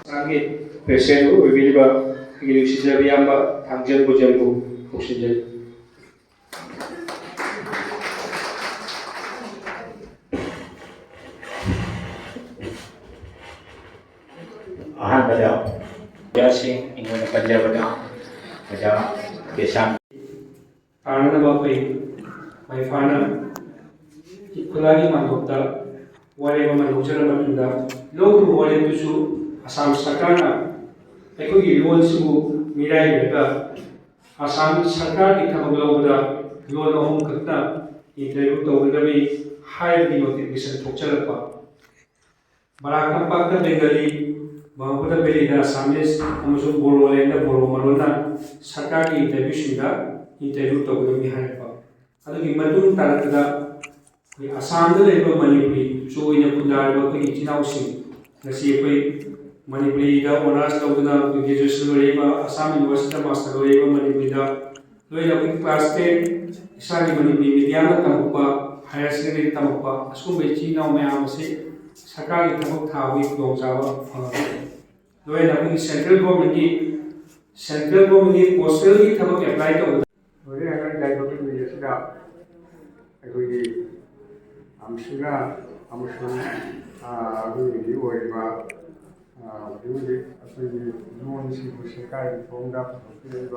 Sangi present ubiliba ilusijabi amba thangjan bujambu oxygen. Pada jasing ingin kerja pada besam. Karena bapai, mai fana ikulagi mandokta, wale manujar matunda, logo wale tuju asam sakana, eko ilon sumu mirai bega, asam sakar kita mengelola ilon ohum kerta, interview tahu kami high di notification pokcer apa, barakam pakta bengali Bahawa berbeda Asamis, amasuk boro lenda boro malona, sakar di interview sudah interview tahu kami hari apa. Atau gimana tu tarik kita Assam tu lepas Manipuri, so ini pun dah ada kita Cina using. Nasi apa Manipuri dah onas tahu kita graduation lepas Assam University master lepas Manipuri dah. Lalu kita kelas 10 isari Manipuri media tamu apa, higher secondary tamu apa, asal Cina umai amasi sakar kita tahu tahu itu Jawa. Lalu central government postal की थबक apply तो Jadi akan jadi begini sudah. Jadi amsuna amusun ini wajib jadi asli non si musikal fongdokpa itu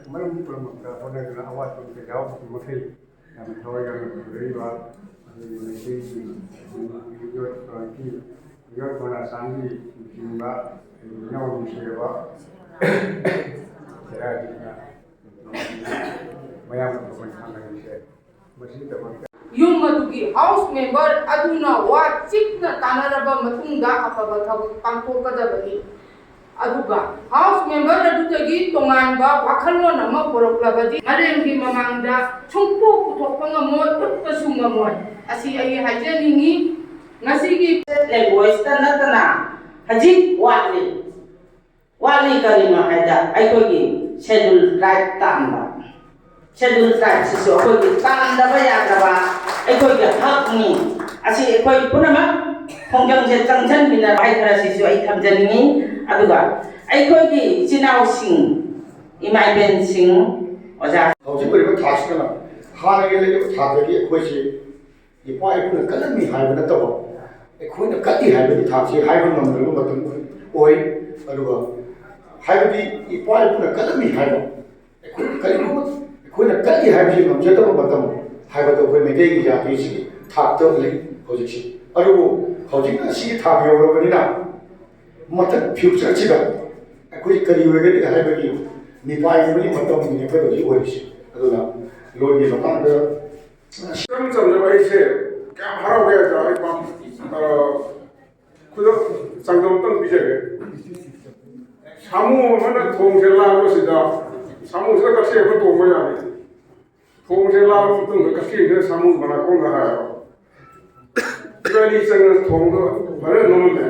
malam belum pada kena awat untuk jawab mungkin yang tahu yang beriba ini juga mana sandi jumlah yang musikal jadi Yung madugi house member aduna wa chikna tanaraba matungda afaba thabuk pangthokadabani aduga house member adutagi tonganba wakhalon ama poroklabadi maremgi mamangda chungpo puthokpa ngamoi utpasu ngamoi asi ai hajaningi ngasigi language ta natana hajik wali kalima haida aikogi schedule right tamba schedule right siso aikogi tanda ba yadaba aikogi hakni asi akoi punama hongjang je changchan bina bai khara siso ai thamjani aduga aikogi chinau sing imai ben sing oja hauji bari ba thasna hana ge le thadagi akoisi ipa ipuna kalami haibana tawo akoina kati haibani thasi haiban namdru matam oi aduga haibadi ipa ipuna kalami haiba akoina kali haibji namjataba matam haibado koi mege gi jati si thakto le hojiksi adugo hojikna si thak yorobani na matak future chiga akoi kali wege haibadi nipai bani matam ni ne pedo ji oisi aduna loni makanda Kami sampai ise, kami harap gaya jadi pam, kuda sanggam tang bisa ke. Samu mana thong selang tu sida, samu sida kasi apa thong mana ni? Thong selang tu kasi ni samu mana kong dah ada. Jika ni sangat thong tu mana normal ni.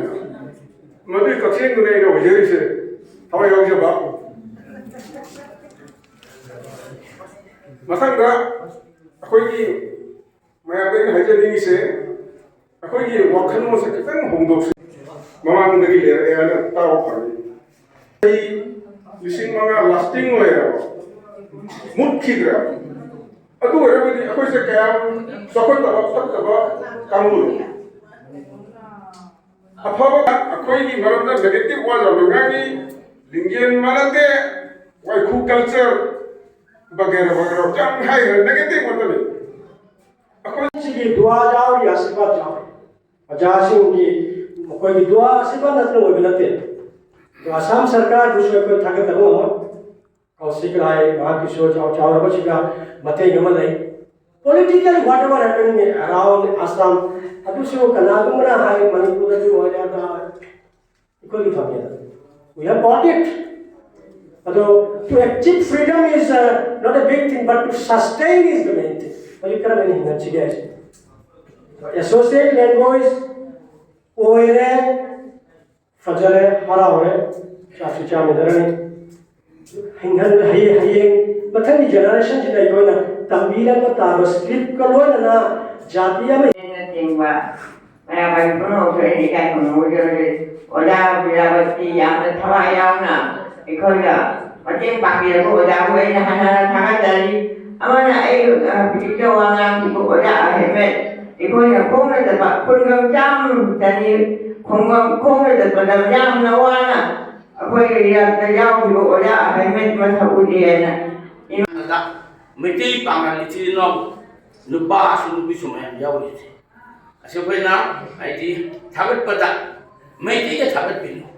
Mesti kasi tu ni ada wajah ise, tahu yang siapa? Masangga अखोई मैं अपने हजरत से अखोई वखनों से कितने होंदों से ममांग दगी ले रहे हैं ताऊ पड़ी ये लिसिंग मंगा लास्टिंग हुए रहा मुट खींच रहा अतु है बदी अखोई से क्या सकोई तब कामूल अफावा अखोई की मरद नेगेटिव वाला लोगा की लिंगियन मरदे वाई खूब कल्चर वगैरह वगैरह क्या है नेगेटिव मतलब है Sigi dua jauh ya sifat jauh. Aja sih ugi, कोई dua sifat नत्र वो बिलते. तो असम सरकार दूसरे को थाके तब वो कौशिक राय वहाँ की सोच और चावल बची का मते गमन नहीं. Politically whatever happening around Assam, अभी से वो कनागुमरा है मणिपुर जो हो जाता है, इको भी था क्या? We have got it. Although to achieve freedom is not a big thing, but to sustain is the main thing. But you can't even imagine it. Associate language, oire, fajare, haraore, chachi chami darani. hiyeng mathang generation jina ikona tambira ko ta script ko loina jati ama tingwa maya bai puno ke ni kai puno je oda birawati yang thawaya na ikoya macam panggil ko oda we na hana thaga dari amana ai pidjo wanga ko oda heme ikoya ko na da kun gam jam tani khongam ko na da da jam na wana akoi ya da yaw ko oda heme ma thaudi na da meti pangal ti no nupa asu nupi sumaya yaw ni Sebenarnya, itu thabat pada, mesti ke thabat pinu,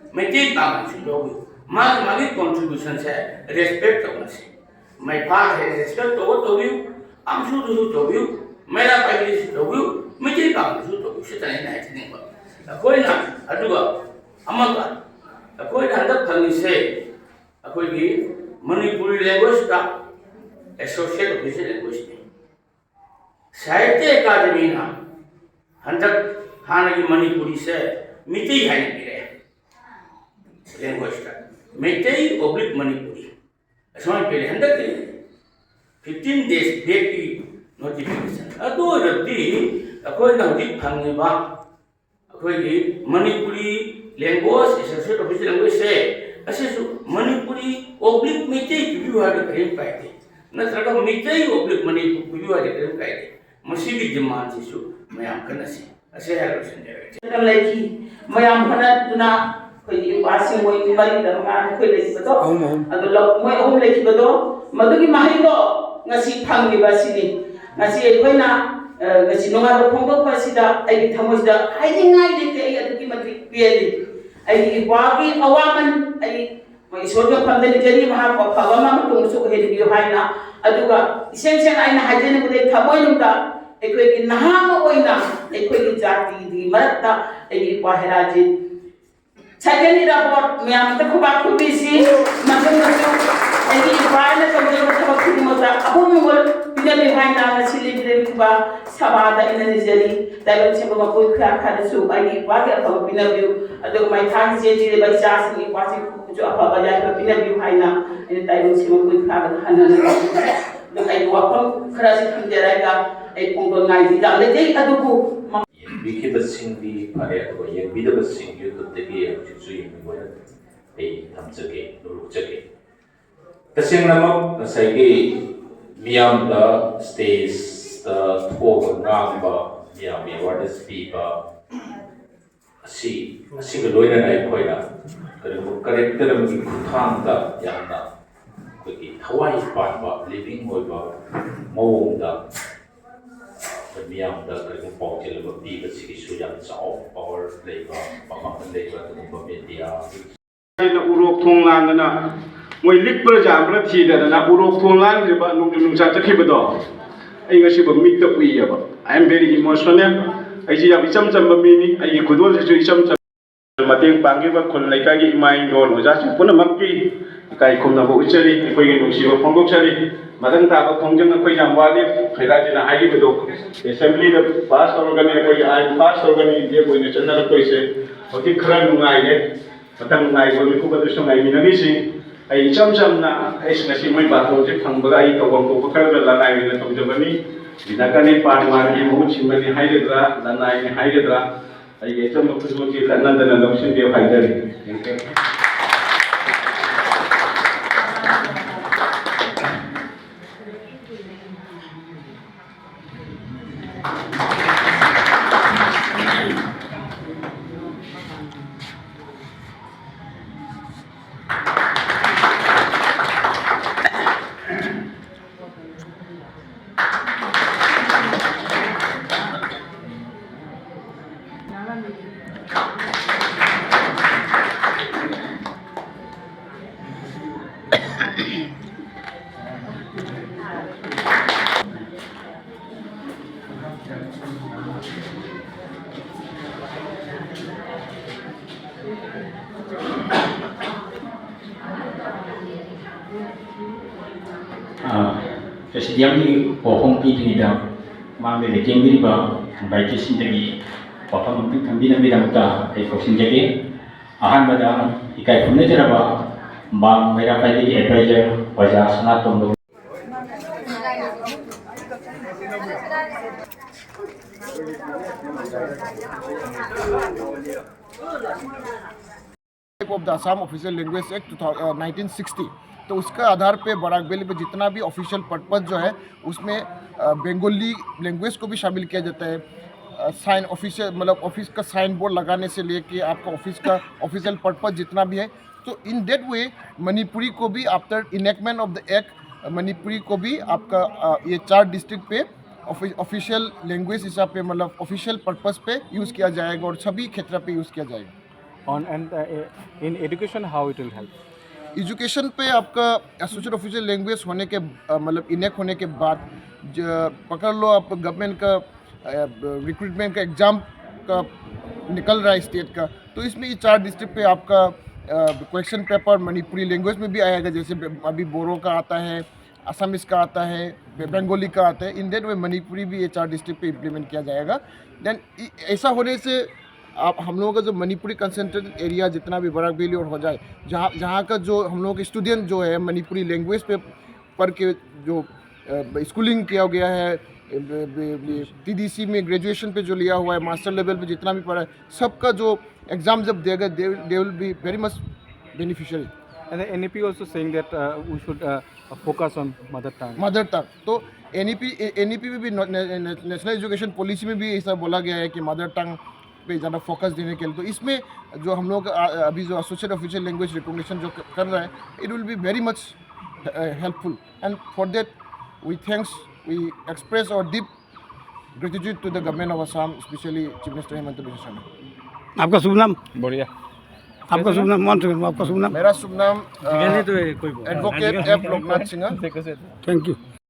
mesti bangun sudah. Mari contribution saya respect orang sih. Mai part respect orang tu, am sudah tu, mera pagi sudah, mesti bangun sudah. Setelah ini nanti ni. Aku ini aduh, amat. Aku ini hendak kali saya, aku ini Manipuri language ka associate official language ni. Sahitya Academy na. Hendak hana ki Manipuri se miti hai pire language ka miti oblique Manipuri asma pire hendak 15 days back ki notification ado rabdi akoi na dik phangni ba akoi ki Manipuri language associate official language se asesu Manipuri oblique miti ki ha de kare paite na traga miti oblique Manipuri ki ha de kare paite masih demand sisu mayam kana si ase halo senjata kan lagi mayam kana tuna ko di wasi mo ni bali da ma ko lagi beto ado lo mo lagi beto madugi mahilo ngasi phangni basini ngasi ko na ngasi nonga fongdokpa sida ai thamosida haiding ngai de te ai adugi matri pieli ai wagi awaman ai mai sorga phandani jari maha phagama ma tung su ko hedi yo haina aduga sen ai na hajene ko de thamoi nungda ekoi nahama oina ekoi jati di marata ei paheraji chageni raport myam ta khuba khubisi matung matung ei paana kamre ko khudi mota abu mongol pidale haina na silibre ba sabada ina nizari dai se ba ko kha kha su ai ba ga pa pinabiu ado mai thang je je ba jas ni pa se jo apa ba ja pa pinabiu haina ina dai se ma ko kha ga hanana do ai wa pam khara se khindera ga ai pongdon ngai di dang le dei aduku Biki basing di area ko yang bida basing YouTube tegi yang cuci yang boleh tam cake dulu cake. Kasih nama saya ke miam da stage da tua nang ba miam what is pipa si kalau ini naik koi na kalau karakter mungkin kurang da yang na koi Hawaii pan ba living koi ba mau da miam da kalau pau je lebih pipa si kisu yang jauh power labor pakai labor tu media. Na urok thong lan na moi likbra jamra thi da na urok thong lan ri ba nung sa chakhi ba do ai ngasi ba mit ta ui ba I am very emotional ai ji ya icham cham ba mi ni ai khudol se icham cham mateng pangi ba khol lai ka gi mai don oja chu puna makki kai khum na bo uchari koi gi nung si ba phongok chari madang ta ba khongjang na koi jam wa de khaira ji na ai ba do assembly da pass organi koi ai pass organi je koi ne chana koi se oti khara nungai ne matang ngai ko mi ku ba du song ai mi na gi si ai cham cham na ai sna si mai ba ko je phang ba ai to bom ko khar la nai na tom jabani dinakane pan ma ni mu chimani haidra la nai ni haidra ai ye cham ko so ji la na da na option de haidari Presidium ni pohon pi ni dah mang de king biri ba baik sin dagi pohon pi kambi na bidang ta ai ko sin jage ahan bada ikai phumne jara ba Bang Manipuri Advisor Oja Sanatun of the Assam official language act 1960, तो उसका आधार पे Barack valley में जितना भी official purpose जो है उसमें Bengali language को भी शामिल किया जाता है। साइन ऑफिशियल मतलब ऑफिस का साइन बोर्ड लगाने से लेके आपका ऑफिस का ऑफिशियल पर्पस जितना भी है, तो इन दैट वे मणिपुरी को भी after enactment of the act Manipuri को भी आपका ये 4 डिस्ट्रिक्ट पे ऑफिशियल लैंग्वेज हिसाब पे मतलब ऑफिशियल पर्पस पे यूज़ किया जाएगा और सभी क्षेत्र पे यूज़ किया जाएगा। On and in education, how it will help? Education पे आपका एसोसिएट ऑफिशियल लैंग्वेज होने के मतलब इनेक्ट होने के बाद पकड़ लो आप गवर्नमेंट का रिक्रूटमेंट का एग्ज़ाम का निकल रहा है स्टेट का, तो इसमें ये 4 डिस्ट्रिक्ट पे आपका क्वेश्चन पेपर मणिपुरी लैंग्वेज में भी आएगा, जैसे अभी बोरो का आता है, असमिस का आता है, बंगाली का आता है। इन दैट वे मणिपुरी भी ये 4 डिस्ट्रिक्ट पे इम्प्लीमेंट किया जाएगा। देन ऐसा होने से आप हम लोगों का जो मणिपुरी कंसंट्रेटेड एरिया जितना भी बराक वैली और हो जाए, जहाँ का जो हम लोगों के स्टूडेंट जो है मणिपुरी लैंग्वेज पे पढ़ के जो स्कूलिंग किया गया है, TDC में ग्रेजुएशन पे जो लिया हुआ है, मास्टर लेवल पे जितना भी पढ़ा है, सबका जो एग्ज़ाम जब देगा they will be very much beneficiary. And the NEP also saying that we should focus on mother tongue. Mother tongue, तो NEP में भी नेशनल एजुकेशन पॉलिसी में भी ऐसा बोला गया है कि मदर टंग पे ज़्यादा फोकस देने के लिए। तो इसमें जो हम लोग अभी जो एसोसिएट ऑफिशियल लैंग्वेज रिकॉग्निशन जो कर रहा है, it will be very much helpful and for that we express our deep gratitude to the government of Assam, specially chief minister Himanta Biswa Sarma. आपका शुभ नाम? बढ़िया। आपका शुभ नाम? आपका शुभ नाम? मेरा शुभ नाम advocate F Loknath Singh. Thank you.